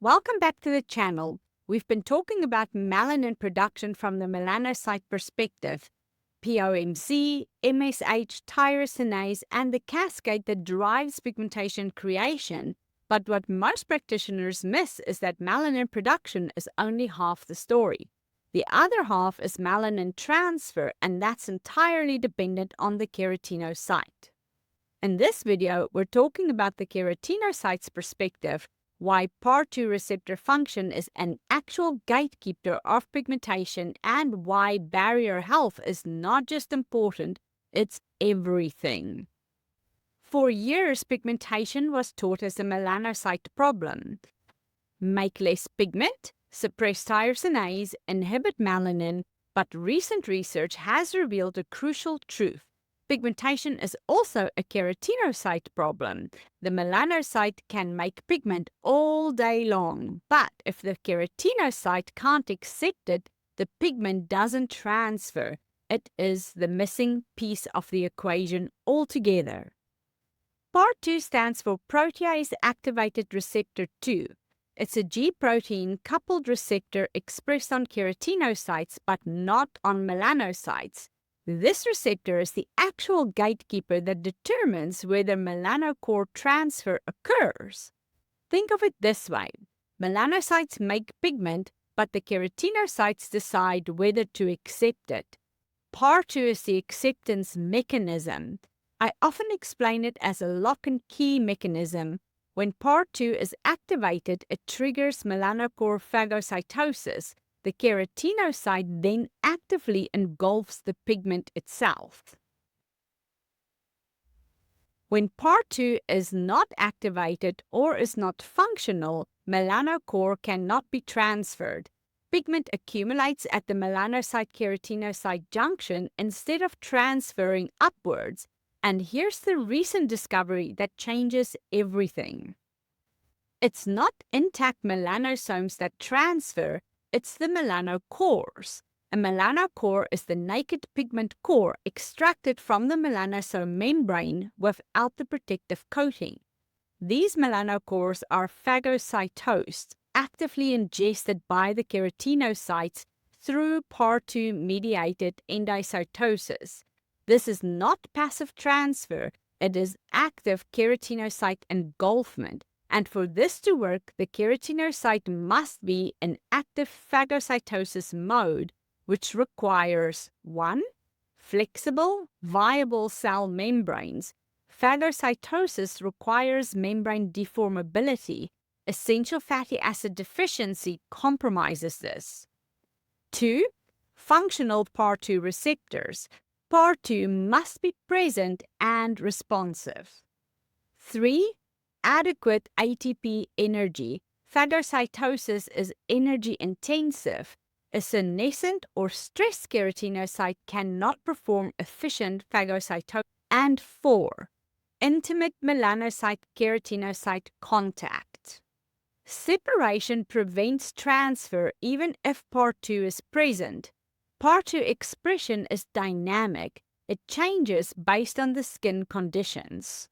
Welcome back to the channel. We've been talking about melanin production from the melanocyte perspective, POMC, MSH, tyrosinase, and the cascade that drives pigmentation creation. But what most practitioners miss is that melanin production is only half the story. The other half is melanin transfer, and that's entirely dependent on the keratinocyte. In this video, we're talking about the keratinocyte's perspective, why PAR2 receptor function is an actual gatekeeper of pigmentation, and why barrier health is not just important, it's everything. For years, pigmentation was taught as a melanocyte problem. Make less pigment, suppress tyrosinase, inhibit melanin, but recent research has revealed a crucial truth. Pigmentation is also a keratinocyte problem. The melanocyte can make pigment all day long, but if the keratinocyte can't accept it, the pigment doesn't transfer. It is the missing piece of the equation altogether. PAR2 stands for protease activated receptor 2. It's a G protein coupled receptor expressed on keratinocytes but not on melanocytes. This receptor is the actual gatekeeper that determines whether melanocore transfer occurs. Think of it this way. Melanocytes make pigment, but the keratinocytes decide whether to accept it. PAR2 is the acceptance mechanism. I often explain it as a lock and key mechanism. When PAR2 is activated, it triggers melanocore phagocytosis. The keratinocyte then actively engulfs the pigment itself. When PAR2 is not activated or is not functional, melanocore cannot be transferred. Pigment accumulates at the melanocyte-keratinocyte junction instead of transferring upwards. And here's the recent discovery that changes everything. It's not intact melanosomes that transfer, it's the melanocores. A melanocore is the naked pigment core extracted from the melanosome membrane without the protective coating. These melanocores are phagocytosed, actively ingested by the keratinocytes through PAR2-mediated endocytosis. This is not passive transfer, it is active keratinocyte engulfment. And for this to work, the keratinocyte must be in active phagocytosis mode, which requires 1. Flexible, viable cell membranes. Phagocytosis requires membrane deformability. Essential fatty acid deficiency compromises this. 2. Functional PAR2 receptors. PAR2 must be present and responsive. 3. Adequate ATP energy. Phagocytosis is energy intensive. A senescent or stressed keratinocyte cannot perform efficient phagocytosis. And 4. Intimate melanocyte-keratinocyte contact. Separation prevents transfer even if PAR2 is present. PAR2 expression is dynamic. It changes based on the skin conditions.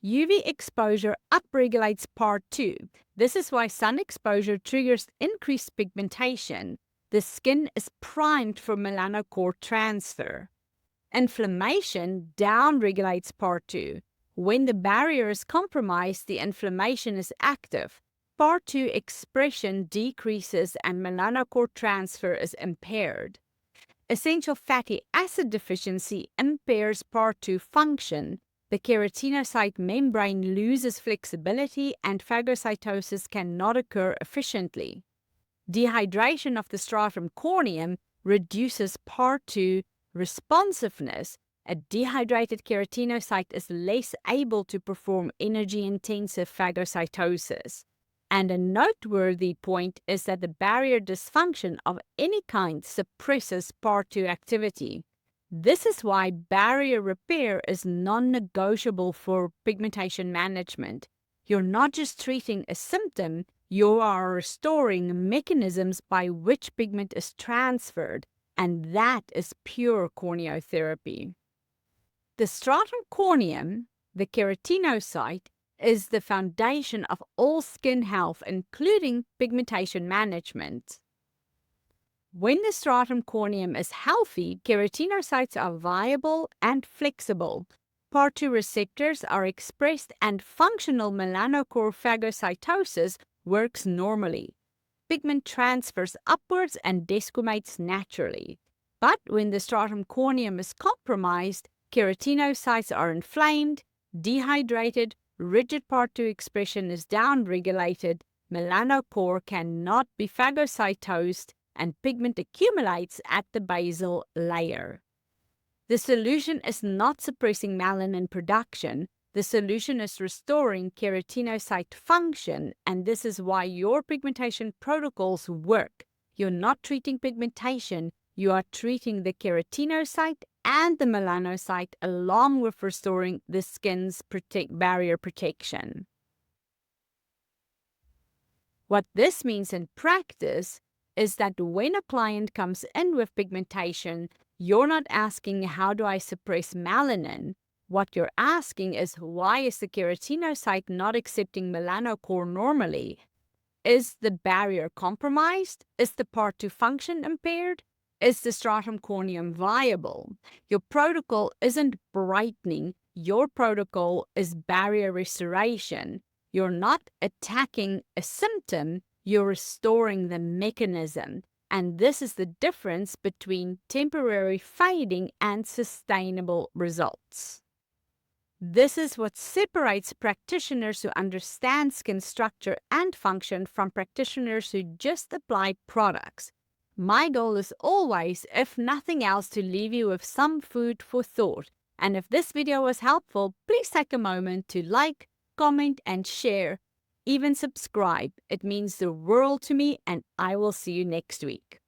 UV exposure upregulates PAR2. This is why sun exposure triggers increased pigmentation. The skin is primed for melanocore transfer. Inflammation downregulates PAR2. When the barrier is compromised, the inflammation is active. PAR2 expression decreases and melanocore transfer is impaired. Essential fatty acid deficiency impairs PAR2 function. The keratinocyte membrane loses flexibility and phagocytosis cannot occur efficiently. Dehydration of the stratum corneum reduces PAR2 responsiveness. A dehydrated keratinocyte is less able to perform energy-intensive phagocytosis. And a noteworthy point is that the barrier dysfunction of any kind suppresses PAR2 activity. This is why barrier repair is non-negotiable for pigmentation management. You're not just treating a symptom, you are restoring mechanisms by which pigment is transferred, and that is pure corneotherapy. The stratum corneum, the keratinocyte, is the foundation of all skin health, including pigmentation management. When the stratum corneum is healthy, keratinocytes are viable and flexible. Part 2 receptors are expressed and functional melanocore phagocytosis works normally. Pigment transfers upwards and desquamates naturally. But when the stratum corneum is compromised, keratinocytes are inflamed, dehydrated, rigid part 2 expression is downregulated, melanocore cannot be phagocytosed, and pigment accumulates at the basal layer. The solution is not suppressing melanin production. The solution is restoring keratinocyte function, and this is why your pigmentation protocols work. You're not treating pigmentation, you are treating the keratinocyte and the melanocyte along with restoring the skin's barrier protection. What this means in practice is that when a client comes in with pigmentation, you're not asking, how do I suppress melanin? What you're asking is, why is the keratinocyte not accepting melanocore normally? Is the barrier compromised? Is the part 2 function impaired? Is the stratum corneum viable? Your protocol isn't brightening. Your protocol is barrier restoration. You're not attacking a symptom, you're restoring the mechanism. And this is the difference between temporary fading and sustainable results. This is what separates practitioners who understand skin structure and function from practitioners who just apply products. My goal is always, if nothing else, to leave you with some food for thought. And if this video was helpful, please take a moment to like, comment, and share. Even subscribe. It means the world to me, and I will see you next week.